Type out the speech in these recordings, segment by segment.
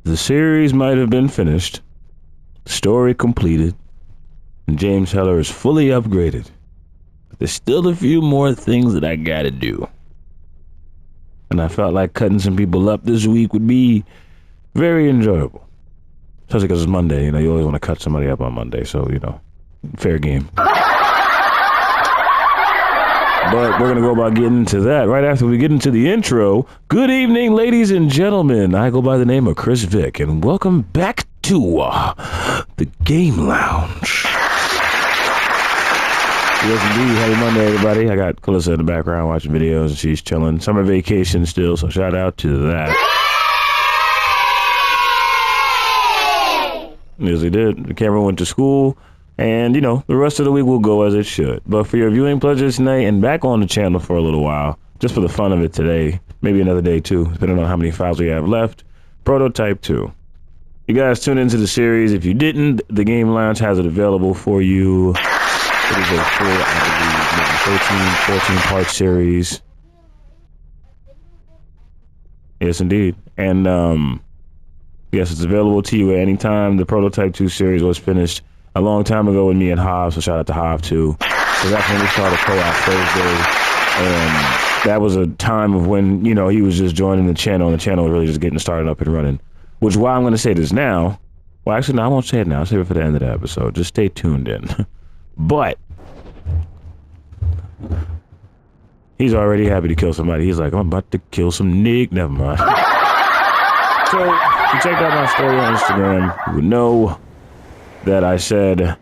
The series might have been finished, story completed, and James Heller is fully upgraded. But there's still a few more things that I gotta do. And I felt like cutting some people up this week would be very enjoyable. Especially because it's Monday, you always want to cut somebody up on Monday, so, fair game. But we're going to go about getting into that right after we get into the intro. Good evening, ladies and gentlemen. I go by the name of Chris Vick, and welcome back to the Game Lounge. Yes, indeed. Happy Monday, everybody. I got Calissa in the background watching videos, and she's chilling. Summer vacation still, so shout out to that. Yes, he did. The camera went to school. And, the rest of the week will go as it should. But for your viewing pleasure tonight and back on the channel for a little while, just for the fun of it today, maybe another day too, depending on how many files we have left, PROTOTYPE2. You guys tune into the series. If you didn't, the Game Lounge has it available for you. It is a full, I believe, maybe 13, 14-part series. Yes, indeed. And, yes, it's available to you at any time. The PROTOTYPE2 series was finished a long time ago with me and Hob, so shout out to Hob too. So that's when we started Co-op Thursday, and that was a time of when, he was just joining the channel, and the channel was really just getting started up and running. Which, why I'm going to say this now, well, actually, no, I won't say it now. I'll save it for the end of the episode. Just stay tuned in. But he's already happy to kill somebody. He's like, I'm about to kill some Nick. Never mind. So, if you checked out my story on Instagram, you would know that I said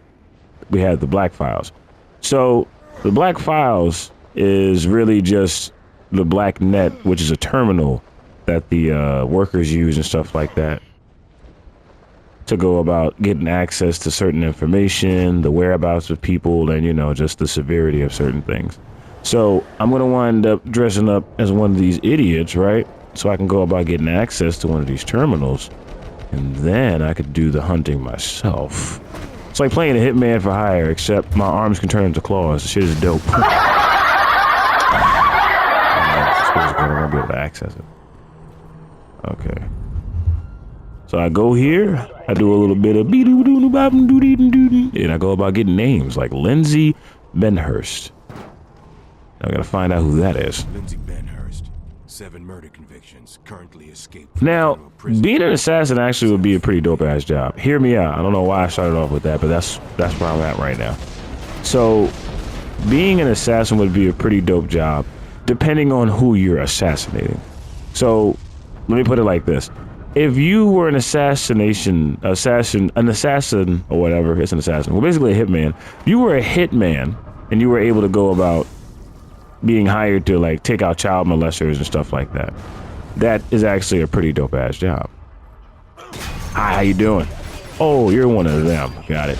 we had the Black Files. So the Black Files is really just the Black Net, which is a terminal that the workers use and stuff like that to go about getting access to certain information, the whereabouts of people, and just the severity of certain things. So I'm gonna wind up dressing up as one of these idiots, right? So I can go about getting access to one of these terminals. And then I could do the hunting myself. It's like playing a hitman for hire, except my arms can turn into claws. The shit is dope. I'm gonna be able to access it. Okay. So I go here, I do a little bit of and I go about getting names like Lindsay Benhurst. Now I gotta find out who that is. Lindsay Benhurst. 7 murder convictions, currently escaped. Now, being an assassin actually would be a pretty dope-ass job. Hear me out. I don't know why I started off with that, but that's where I'm at right now. So, being an assassin would be a pretty dope job, depending on who you're assassinating. So, let me put it like this. If you were an assassin, or whatever, it's an assassin. Well, basically a hitman. If you were a hitman, and you were able to go about being hired to take out child molesters and stuff like that. That is actually a pretty dope ass job. Hi, how you doing? Oh, you're one of them. Got it.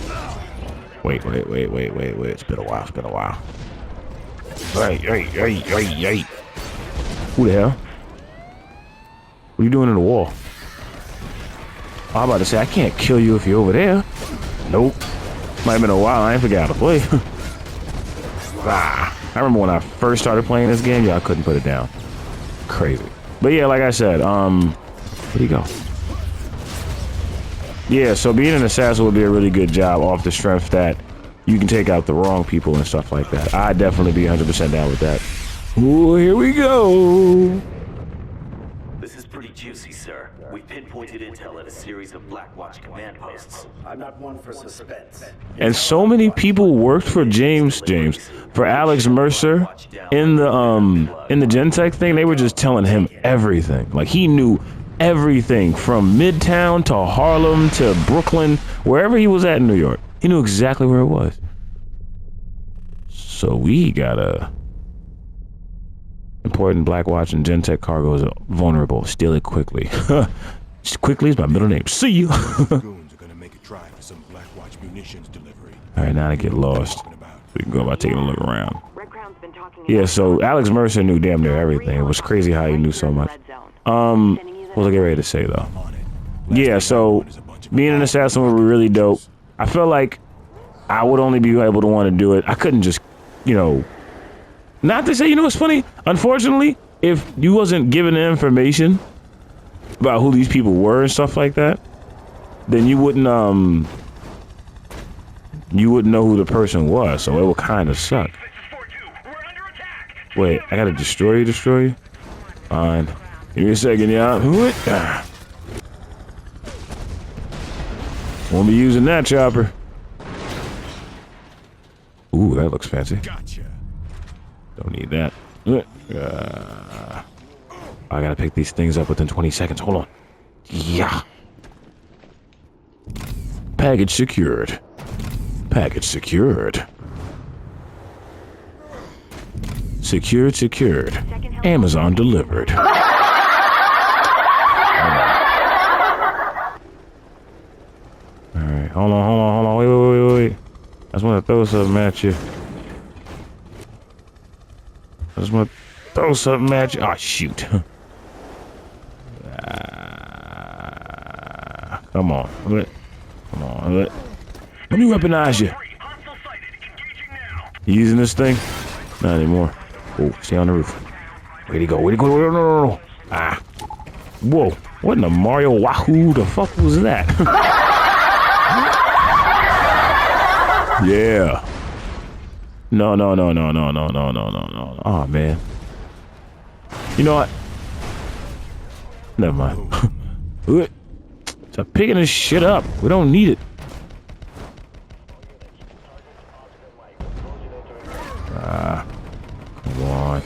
Wait. It's been a while. Hey. Who the hell? What are you doing in the wall? Oh, I'm about to say, I can't kill you if you're over there. Nope. Might have been a while. I ain't forgot how to play. I remember when I first started playing this game, I couldn't put it down. Crazy. But yeah, like I said, where'd he go? Yeah, so being an assassin would be a really good job off the strength that you can take out the wrong people and stuff like that. I'd definitely be 100% down with that. Ooh, here we go. This is pretty juicy, sir. We pinpointed intel at a series of Black Watch command posts. I'm not one for suspense. And so many people worked for for Alex Mercer in the Gentech thing. They were just telling him everything. Like, he knew everything from Midtown to Harlem to Brooklyn, wherever he was at in New York. He knew exactly where it was. So we got a important Black Watch and Gentech cargo is vulnerable. Steal it quickly. Quickly is my middle name. See you. Goons are gonna make a try for some Black Watch munitions delivery. All right, now I get lost. We can go about taking a look around. Yeah, so Alex Mercer knew damn near everything. It was crazy how he knew so much. What was I getting ready to say though? Yeah, so being an assassin would be really dope. I feel like I would only be able to want to do it. I couldn't just, not to say, it's funny. Unfortunately, if you wasn't given the information about who these people were and stuff like that, then you wouldn't know who the person was, so it would kind of suck. Wait, I gotta destroy you? Fine. Give me a second, yeah. Won't be using that chopper. Ooh, that looks fancy. Gotcha. Don't need that. I gotta pick these things up within 20 seconds. Hold on. Yeah. Package secured. Package secured. Secured. Amazon delivered. Alright, hold on. Wait. I just want to throw something at you. Oh, shoot. Come on. Let me weaponize you. You using this thing? Not anymore. Oh, stay on the roof. Way to go. No. Ah. Whoa. What in the Mario Wahoo the fuck was that? Yeah. No. Oh, man. You know what? Never mind. Stop picking this shit up. We don't need it. Come on.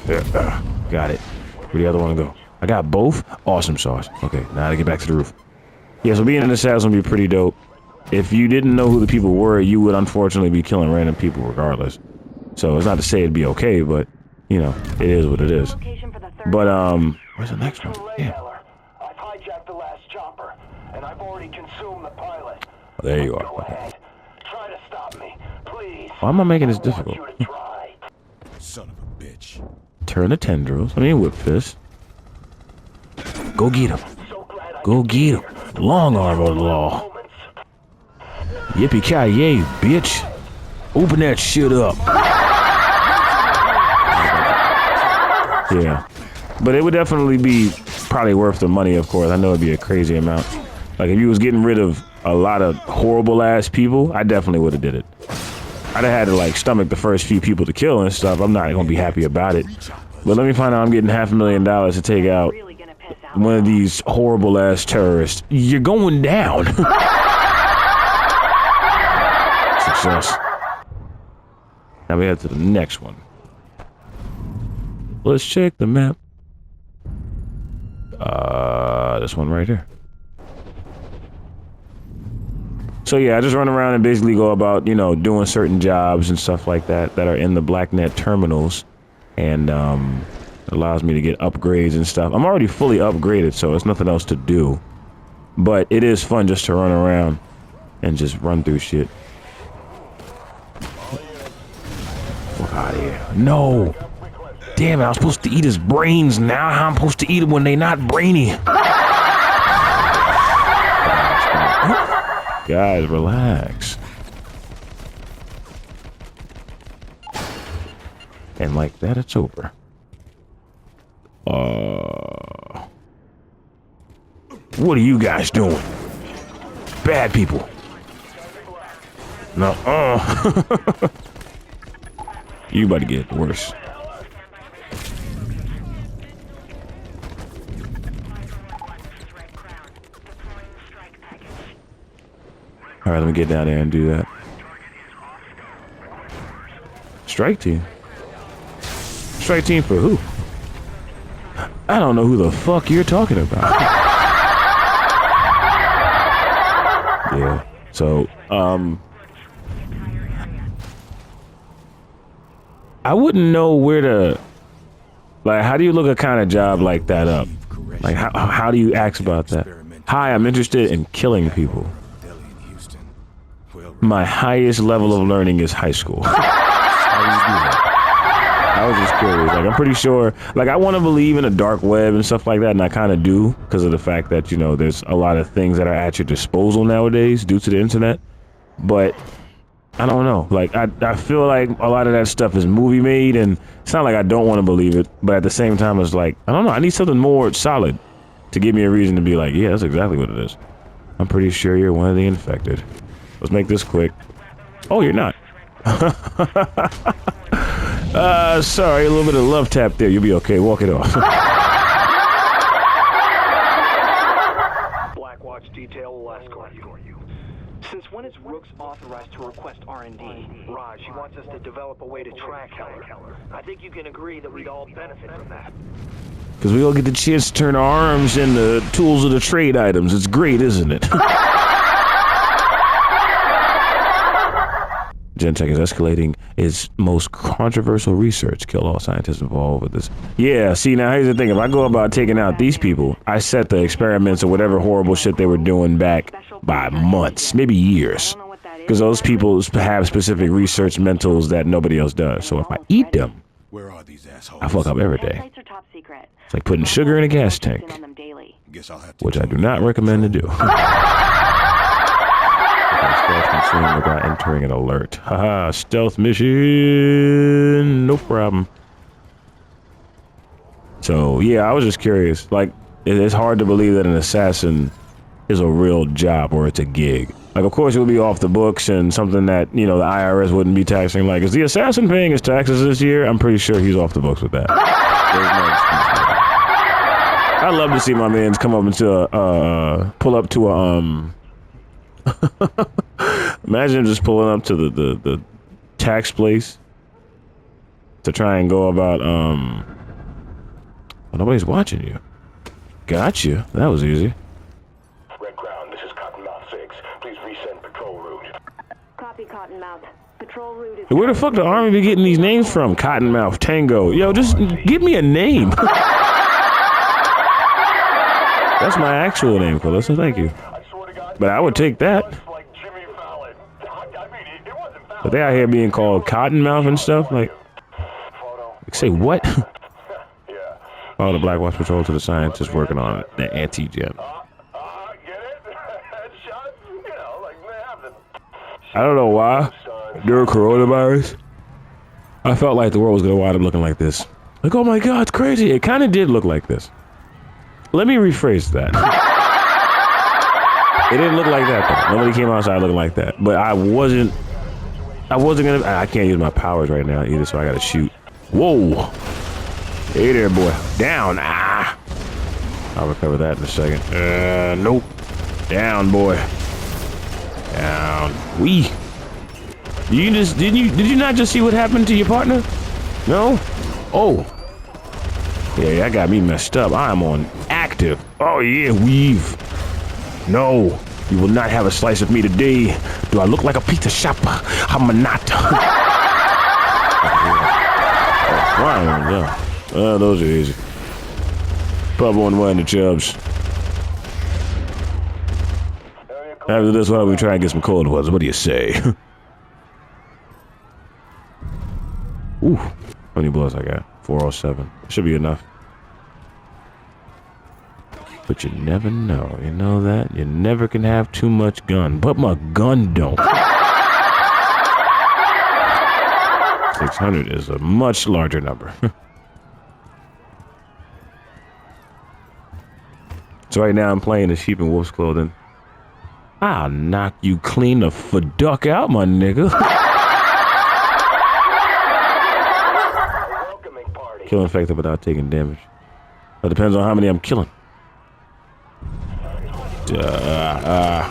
Got it. Where the other one go? I got both? Awesome sauce. Okay, now to get back to the roof. Yeah, so being in this house would be pretty dope. If you didn't know who the people were, you would unfortunately be killing random people regardless. So it's not to say it'd be okay, but, you know, it is what it is. But, where's the next one? Yeah. I've hijacked the last chopper, and I've already consumed the pilot. Oh, there you are. Go ahead. Try to stop me, please. Why am I making this difficult? Son of a bitch. Turn the tendrils. Whip fist. Go get him. Long arm of the law. Yippee-ki-yay, bitch. Open that shit up. Yeah. But it would definitely be probably worth the money, of course. I know it'd be a crazy amount. Like, if you was getting rid of a lot of horrible-ass people, I definitely would have did it. I'd have had to, like, stomach the first few people to kill and stuff. I'm not gonna be happy about it. But let me find out I'm getting $500,000 to take out one of these horrible-ass terrorists. You're going down. Success. Now we head to the next one. Let's check the map. This one right here. So yeah, I just run around and basically go about, you know, doing certain jobs and stuff like that that are in the BlackNet terminals, and it allows me to get upgrades and stuff. I'm already fully upgraded, so there's nothing else to do. But it is fun just to run around and just run through shit. Fuck out of here. No! Damn it, I was supposed to eat his brains. Now how I'm supposed to eat them when they not brainy? Guys, relax. And like that, it's over. What are you guys doing? Bad people. No. You about to get worse. All right, let me get down there and do that. Strike team? Strike team for who? I don't know who the fuck you're talking about. Yeah, so, I wouldn't know where to, like, how do you look a kind of job like that up? Like, how do you ask about that? Hi, I'm interested in killing people. My highest level of learning is high school. How do you do that? I was just curious. Like, I'm pretty sure, like, I want to believe in a dark web and stuff like that, and I kind of do, because of the fact that, you know, there's a lot of things that are at your disposal nowadays due to the internet. But I don't know. Like, I feel like a lot of that stuff is movie made, and it's not like I don't want to believe it, but at the same time, it's like, I don't know, I need something more solid. to give me a reason to be like, yeah, that's exactly what it is. I'm pretty sure you're one of the infected. Let's make this quick. Oh, you're not. Sorry, a little bit of love tap there. You'll be okay. Walk it off. Black Watch detail will escort you. Since when is Rook's authorized to request R&D? Raj, he wants us to develop a way to track Heller. I think you can agree that we'd all benefit from that. Because we all get the chance to turn our arms into tools of the trade items. It's great, isn't it? Gentech is escalating its most controversial research. Kill all scientists involved with this. Yeah, see, now here's the thing. If I go about taking out these people, I set the experiments or whatever horrible shit they were doing back by months, maybe years. Because those people have specific research mentals that nobody else does. So if I eat them, Where are these assholes? I fuck up every day. It's like putting sugar in a gas tank, Guess I'll have to which I do not recommend to do. Stealth consumed without entering an alert. Haha, stealth mission. No problem. So, yeah, I was just curious. Like, it's hard to believe that an assassin is a real job or it's a gig. Like, of course, it would be off the books and something that, you know, the IRS wouldn't be taxing. Like, is the assassin paying his taxes this year? I'm pretty sure he's off the books with that. There's no excuse for that. I'd love to see my mans come up into pull up to a, imagine just pulling up to the tax place to try and go about, well, nobody's watching you. Gotcha. That was easy. Red Crown, this is Cottonmouth 6. Please resend patrol route. Copy, Cottonmouth. Patrol route is... Where the fuck the army be getting these names from? Cottonmouth, Tango. Yo, just give me a name. That's my actual name, Calissa. Thank you. I swear to God, But I would take that. like Jimmy Fallon. I mean, it wasn't Fallon. But they out here being called Cottonmouth and stuff. Like say what? Yeah. Follow the Black Watch Patrol to the scientists working on the anti-gen. Get it? Headshot? You know, like nothing. I don't know why. During coronavirus, I felt like the world was gonna wind up looking like this. Like, oh my God, it's crazy. It kind of did look like this. Let me rephrase that. It didn't look like that though. Nobody came outside looking like that. But I wasn't gonna. I can't use my powers right now either, so I gotta shoot. Whoa! Hey there, boy. Down. Ah! I'll recover that in a second. Nope. Down, boy. Down. Wee. Did you not just see what happened to your partner? No? Oh. Yeah, that got me messed up. I'm on active. Oh yeah, weave. No, you will not have a slice of me today. Do I look like a pizza shopper? I'm not. Those are easy. Pub on one, the chubs. After this one, we try and get some cold ones. What do you say? Ooh, how many bullets I got? 407. Should be enough. But you never know. You know that? You never can have too much gun. But my gun don't. 600 is a much larger number. So right now I'm playing the sheep in wolf's clothing. I'll knock you clean the fuck out, my nigga. Kill infected without taking damage. That depends on how many I'm killing. I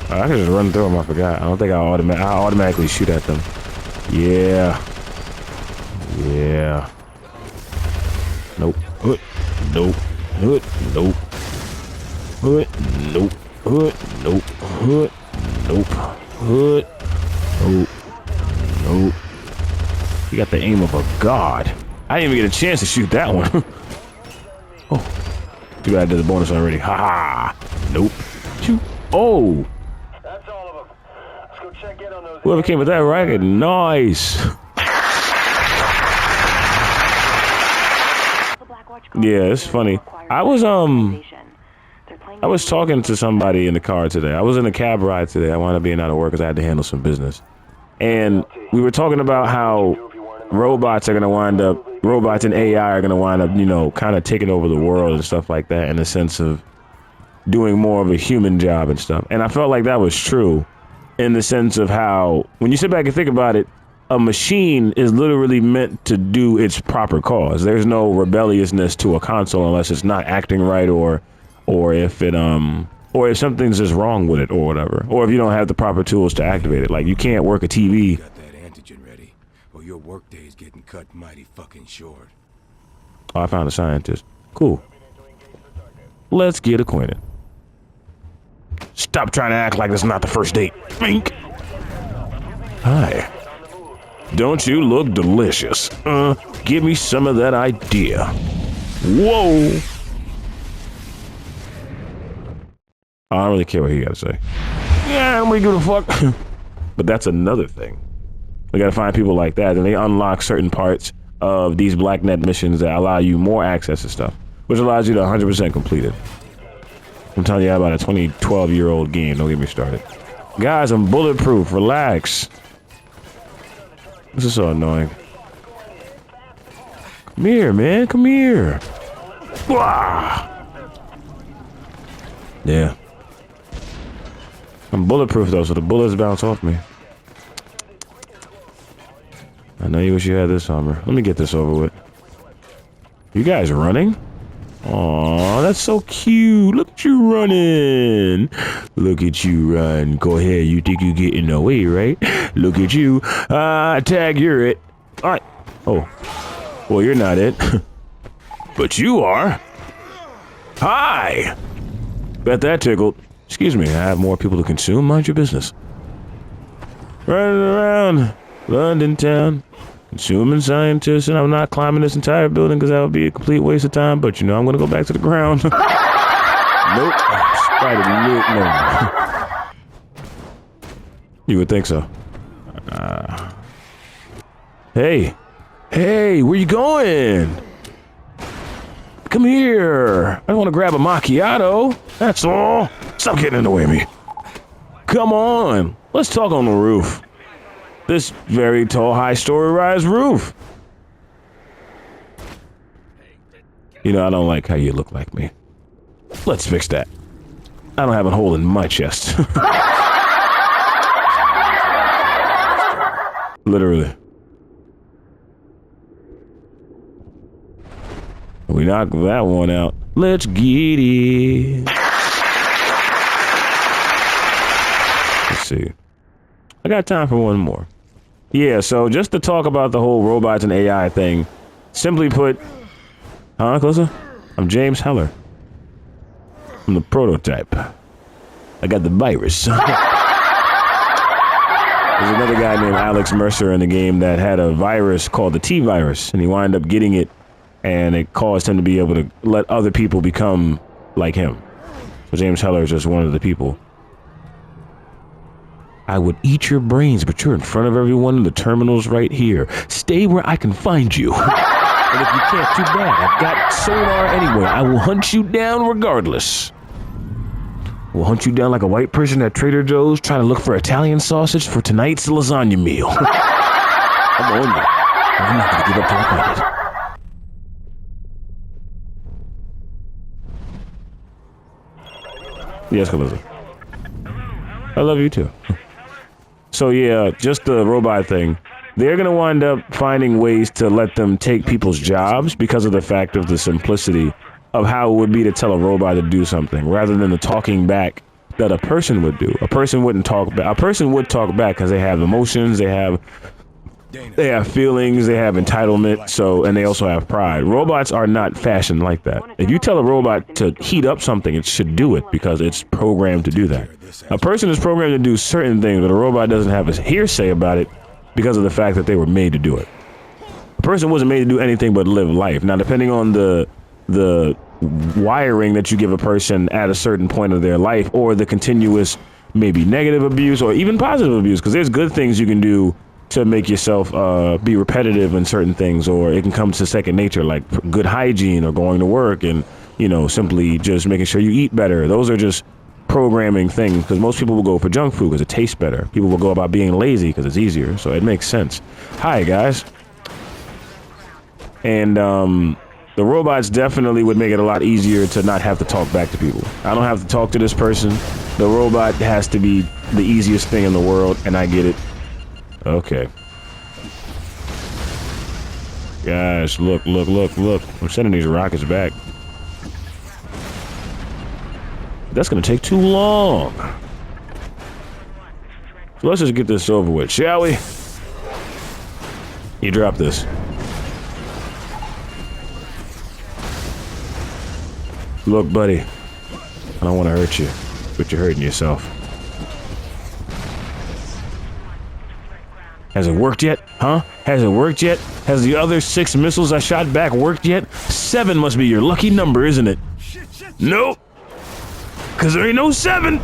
can just run through them. I forgot. I don't think I automatically shoot at them. Yeah. Yeah. Nope. Nope. Nope. Nope. Nope. Nope. Nope. Nope. Nope. Nope. You got the aim of a god. I didn't even get a chance to shoot that one. Oh. Too bad I did the bonus already. Ha ha. Nope. Shoot. Oh. That's all of them. Let's go check in on those. Whoever came with that racket, nice. Yeah, it's funny. I was talking to somebody in the car today. I was in a cab ride today. I wound up being out of work because I had to handle some business. And we were talking about how robots and AI are gonna wind up, you know, kind of taking over the world and stuff like that in the sense of doing more of a human job and stuff. And I felt like that was true in the sense of how, when you sit back and think about it, a machine is literally meant to do its proper cause. There's no rebelliousness to a console unless it's not acting right or if it or if something's just wrong with it or whatever. Or if you don't have the proper tools to activate it. Like, you can't work a TV. Got that antigen ready, or your workday is getting cut mighty fucking short. Oh, I found a scientist. Cool. Let's get acquainted. Stop trying to act like it's not the first date. Mink. Hi. Don't you look delicious? Give me some of that idea. Whoa. I don't really care what he got to say. Yeah, I don't really give a fuck. But that's another thing. We gotta find people like that, and they unlock certain parts of these BlackNet missions that allow you more access to stuff, which allows you to 100% complete it. I'm telling you about a 12-year-old game. Don't get me started. Guys, I'm bulletproof. Relax. This is so annoying. Come here, man. Come here. Wah! Yeah. I'm bulletproof, though, so the bullets bounce off me. I know you wish you had this armor. Let me get this over with. You guys running? Aw, that's so cute. Look at you running. Look at you run. Go ahead. You think you get in the way, right? Look at you. Tag, you're it. All right. Oh. Well, you're not it. But you are. Hi. Bet that tickled. Excuse me, I have more people to consume. Mind your business. Running around London town, consuming scientists, and I'm not climbing this entire building because that would be a complete waste of time, but you know, I'm going to go back to the ground. Nope. No. You would think so. Hey, where you going? Come here. I want to grab a macchiato. That's all. Stop getting in the way of me. Come on. Let's talk on the roof. This very tall, high-story rise roof. You know, I don't like how you look like me. Let's fix that. I don't have a hole in my chest. Literally. We knocked that one out. Let's get it. Let's see. I got time for one more. Yeah, so just to talk about the whole robots and AI thing, simply put... Huh, closer? I'm James Heller. I'm the prototype. I got the virus. There's another guy named Alex Mercer in the game that had a virus called the T-virus, and he wound up getting it, and it caused him to be able to let other people become like him. So James Heller is just one of the people. I would eat your brains, but you're in front of everyone and the terminal's right here. Stay where I can find you. And if you can't, too bad. I've got sonar anyway. I will hunt you down regardless. We'll hunt you down like a white person at Trader Joe's trying to look for Italian sausage for tonight's lasagna meal. I'm on you. I'm not going to give up till I find it. Yes, Calissa. I love you too. So yeah, just the robot thing. They're going to wind up finding ways to let them take people's jobs because of the fact of the simplicity of how it would be to tell a robot to do something rather than the talking back that a person would do. A person wouldn't talk back. A person would talk back because they have emotions, they have feelings, they have entitlement, so, and they also have pride. Robots are not fashioned like that. If you tell a robot to heat up something, it should do it because it's programmed to do that. A person is programmed to do certain things, but a robot doesn't have a hearsay about it because of the fact that they were made to do it. A person wasn't made to do anything but live life. Now, depending on the wiring that you give a person at a certain point of their life, or the continuous maybe negative abuse or even positive abuse, because there's good things you can do to make yourself be repetitive in certain things, or it can come to second nature, like good hygiene or going to work and, you know, simply just making sure you eat better. Those are just programming things, because most people will go for junk food because it tastes better. People will go about being lazy because it's easier, so it makes sense. Hi, guys. And the robots definitely would make it a lot easier to not have to talk back to people. I don't have to talk to this person. The robot has to be the easiest thing in the world, and I get it. Okay. Guys, look. I'm sending these rockets back. That's gonna take too long. So let's just get this over with, shall we? You drop this. Look, buddy. I don't want to hurt you, but you're hurting yourself. Has it worked yet? Huh? Has it worked yet? Has the other 6 missiles I shot back worked yet? 7 must be your lucky number, isn't it? Nope. Because there ain't no 7. You're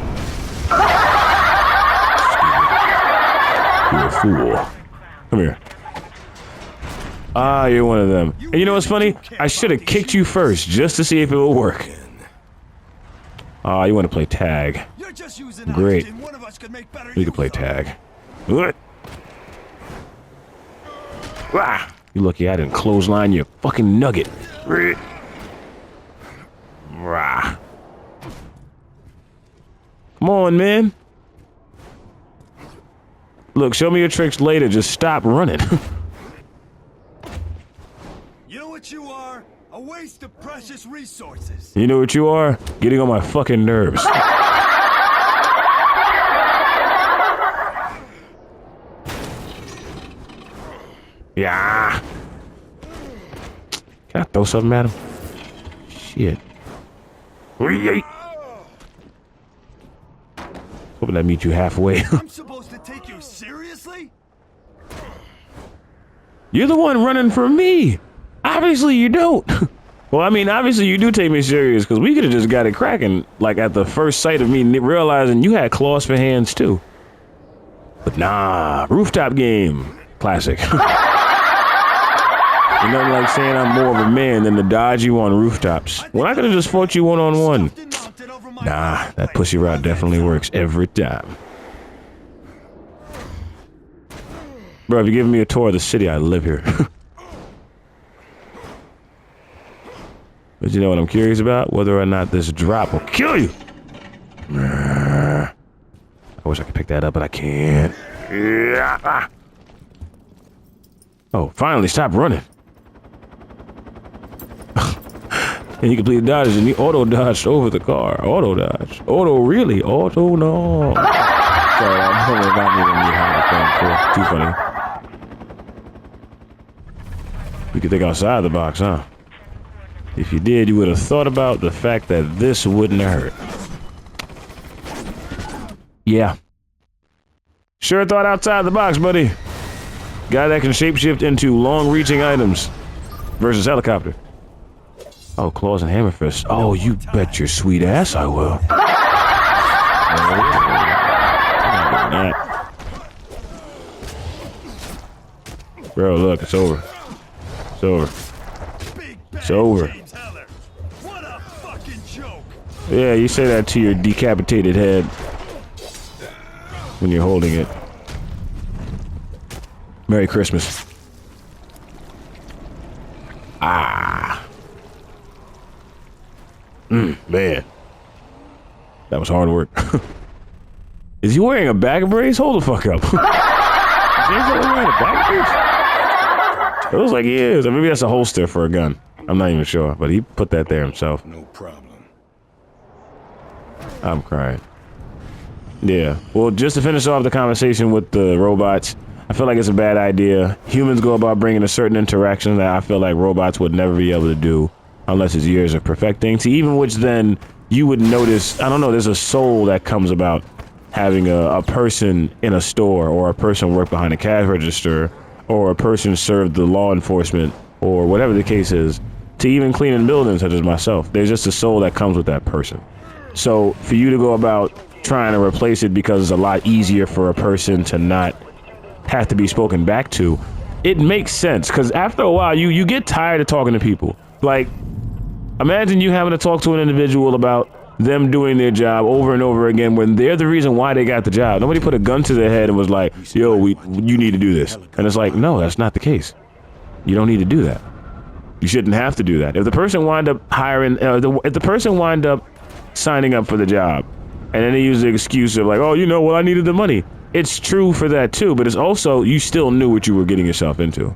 a fool. Come here. Ah, you're one of them. And you know what's funny? I should have kicked you first, just to see if it will work. Ah, you want to play tag. Great. We can play tag. What? Ah, you lucky I didn't clothesline you, fucking nugget. Rah. Come on, man. Look, show me your tricks later. Just stop running. You know what you are? A waste of precious resources. You know what you are? Getting on my fucking nerves. Yeah. Can I throw something at him? Shit. Hoping I meet you halfway. I'm supposed to take you seriously? You're the one running from me. Obviously you don't. Well, I mean, obviously you do take me serious, because we could have just got it cracking, like at the first sight of me realizing you had claws for hands too. But nah, rooftop game. Classic. Ain't nothing like saying I'm more of a man than to dodge you on rooftops. When I could have just fought you one-on-one. Nah, that pussy rod definitely works every time. Bro, if you're giving me a tour of the city, I live here. But you know what I'm curious about? Whether or not this drop will kill you. I wish I could pick that up, but I can't. Oh, finally, stop running. And you completed dodges and you auto-dodged over the car. Auto-dodge. Auto, really? Auto, no. Sorry, I'm hoping about me when you have a thing. Cool. Too funny. You could think outside the box, huh? If you did, you would have thought about the fact that this wouldn't hurt. Yeah. Sure thought outside the box, buddy. Guy that can shapeshift into long-reaching items versus helicopter. Oh, claws and hammer fists. Oh, you bet your sweet ass I will. Bro, look, it's over. It's over. It's over. Yeah, you say that to your decapitated head when you're holding it. Merry Christmas. Ah. Man. That was hard work. Is he wearing a back brace? Hold the fuck up. Is James wearing a back brace? It looks like he is. Or maybe that's a holster for a gun. I'm not even sure, but he put that there himself. No problem. I'm crying. Yeah. Well, just to finish off the conversation with the robots, I feel like it's a bad idea. Humans go about bringing a certain interaction that I feel like robots would never be able to do unless it's years of perfecting. To even which then you would notice, I don't know, there's a soul that comes about having a person in a store, or a person work behind a cash register, or a person serve the law enforcement, or whatever the case is, to even cleaning buildings such as myself. There's just a soul that comes with that person. So for you to go about trying to replace it because it's a lot easier for a person to not have to be spoken back to, it makes sense, because after a while you get tired of talking to people. Like, imagine you having to talk to an individual about them doing their job over and over again when they're the reason why they got the job. Nobody put a gun to their head and was like, yo, you need to do this. And it's like, no, that's not the case. You don't need to do that. You shouldn't have to do that. If the person wind up hiring, if the person wind up signing up for the job, and then they use the excuse of like, oh, you know, well, I needed the money. It's true for that too, but it's also, you still knew what you were getting yourself into.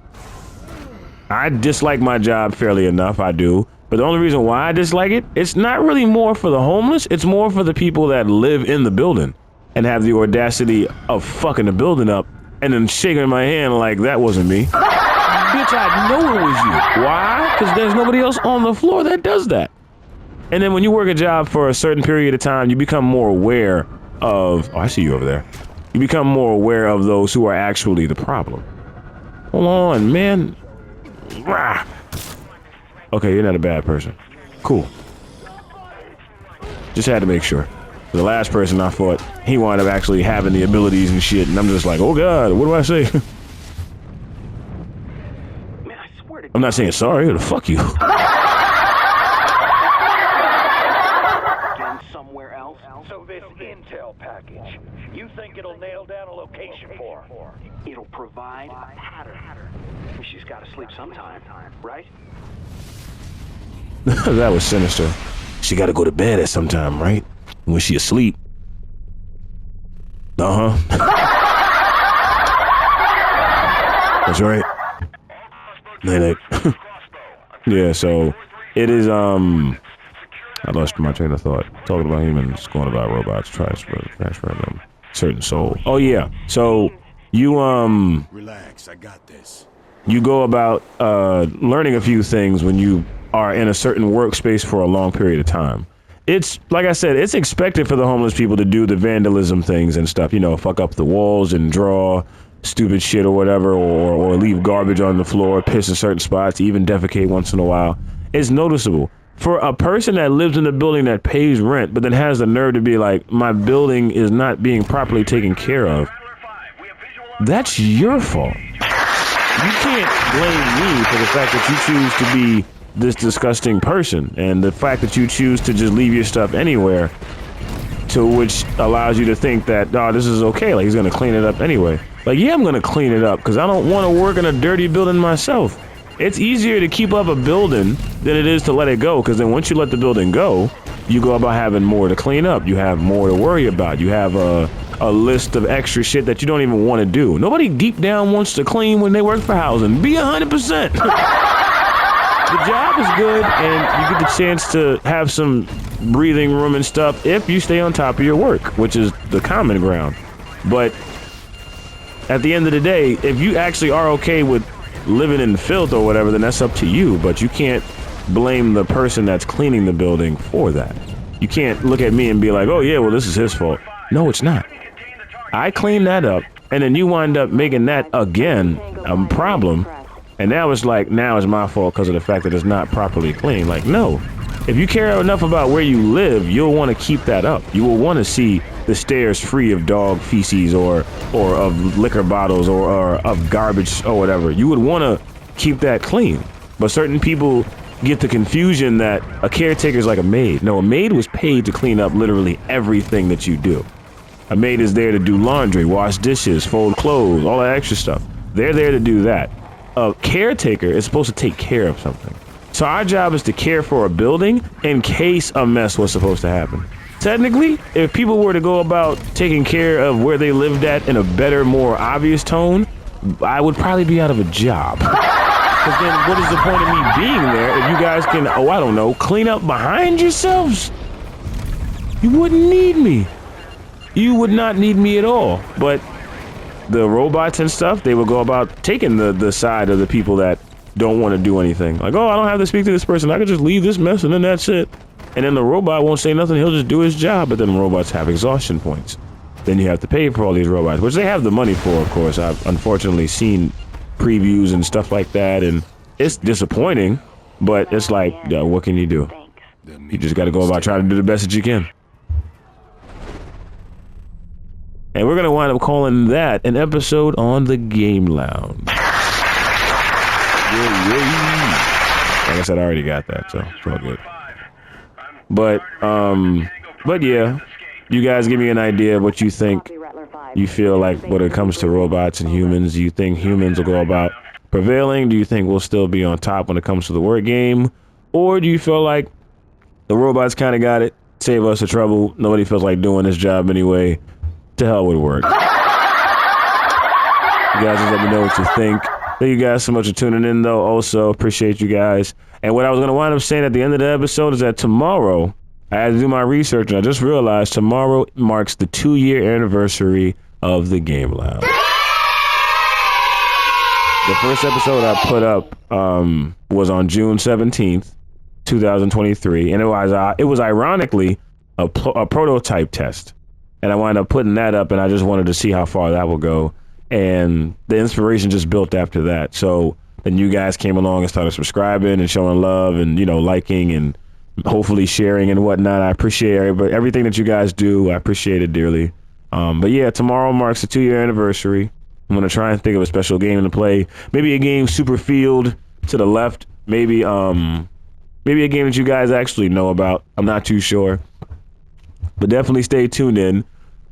I dislike my job fairly enough, I do. But the only reason why I dislike it, it's not really more for the homeless, it's more for the people that live in the building and have the audacity of fucking the building up and then shaking my hand like that wasn't me. Bitch, I know it was you. Why? Because there's nobody else on the floor that does that. And then when you work a job for a certain period of time, you become more aware of, oh, I see you over there. You become more aware of those who are actually the problem. Hold on, man. Rah. Okay, you're not a bad person. Cool. Just had to make sure. The last person I fought, he wound up actually having the abilities and shit, and I'm just like, oh god, what do I say? Man, I swear to I'm not saying sorry, but fuck you. Again, somewhere else. So this intel package, you think it'll nail down a location for her? It'll provide a pattern. She's got to sleep sometime, right? That was sinister. She gotta go to bed at some time, right? When she asleep. Uh-huh. That's right. Night. Yeah, so it is, I lost my train of thought. Talking about humans, going about robots, transferring them certain soul. Oh yeah, so you, Relax, I got this. you go about, learning a few things when you are in a certain workspace for a long period of time. It's, like I said, it's expected for the homeless people to do the vandalism things and stuff, you know, fuck up the walls and draw stupid shit or whatever, or leave garbage on the floor, piss in certain spots, even defecate once in a while. It's noticeable. For a person that lives in a building that pays rent, but then has the nerve to be like, my building is not being properly taken care of, that's your fault. You can't blame me for the fact that you choose to be this disgusting person, and the fact that you choose to just leave your stuff anywhere, to which allows you to think that, oh, this is okay, like he's gonna clean it up anyway. Like, yeah, I'm gonna clean it up because I don't want to work in a dirty building myself. It's easier to keep up a building than it is to let it go, because then once you let the building go, you go about having more to clean up. You have more to worry about. You have a list of extra shit that you don't even want to do. Nobody deep down wants to clean when they work for housing. Be 100%. The job is good, and you get the chance to have some breathing room and stuff if you stay on top of your work, which is the common ground. But at the end of the day, if you actually are okay with living in filth or whatever, then that's up to you. But you can't blame the person that's cleaning the building for that. You can't look at me and be like, oh yeah, well, this is his fault. No, it's not. I cleaned that up, and then you wind up making that again a problem. And now it's like, now it's my fault because of the fact that it's not properly clean. Like, no. If you care enough about where you live, you'll want to keep that up. You will want to see the stairs free of dog feces or of liquor bottles or of garbage or whatever. You would want to keep that clean. But certain people get the confusion that a caretaker is like a maid. No, a maid was paid to clean up literally everything that you do. A maid is there to do laundry, wash dishes, fold clothes, all that extra stuff. They're there to do that. A caretaker is supposed to take care of something. So our job is to care for a building in case a mess was supposed to happen. Technically, if people were to go about taking care of where they lived at in a better, more obvious tone, I would probably be out of a job. Because then what is the point of me being there if you guys can, oh, I don't know, clean up behind yourselves? You wouldn't need me. You would not need me at all. But the robots and stuff, they will go about taking the side of the people that don't want to do anything. Like, oh, I don't have to speak to this person. I could just leave this mess and then that's it. And then the robot won't say nothing. He'll just do his job. But then robots have exhaustion points. Then you have to pay for all these robots, which they have the money for, of course. I've unfortunately seen previews and stuff like that, and it's disappointing, but it's like, what can you do? You just got to go about trying to do the best that you can. And we're going to wind up calling that an episode on the Game Lounge. Like I said, I already got that, so it's all good. But yeah, you guys give me an idea of what you think. You feel like when it comes to robots and humans, you think humans will go about prevailing? Do you think we'll still be on top when it comes to the word game? Or do you feel like the robots kind of got it? Save us the trouble. Nobody feels like doing this job anyway. To hell with work. You guys just let me know what you think. Thank you guys so much for tuning in, though. Also, appreciate you guys. And what I was going to wind up saying at the end of the episode is that tomorrow, I had to do my research, and I just realized tomorrow marks the 2-year anniversary of the Game Lounge. The first episode I put up was on June 17th, 2023, and it was ironically a prototype test. And I wound up putting that up, and I just wanted to see how far that would go. And the inspiration just built after that. So then you guys came along and started subscribing and showing love and, you know, liking and hopefully sharing and whatnot. I appreciate everything that you guys do. I appreciate it dearly. But yeah, tomorrow marks the 2-year anniversary. I'm going to try and think of a special game to play. Maybe a game super field to the left. Maybe a game that you guys actually know about. I'm not too sure. But definitely stay tuned in.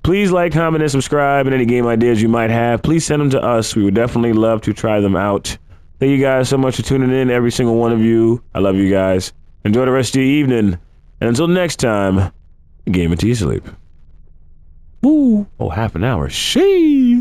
Please like, comment, and subscribe. And any game ideas you might have, please send them to us. We would definitely love to try them out. Thank you guys so much for tuning in, every single one of you. I love you guys. Enjoy the rest of your evening. And until next time, game until you sleep. Woo! Oh, half an hour. Shee!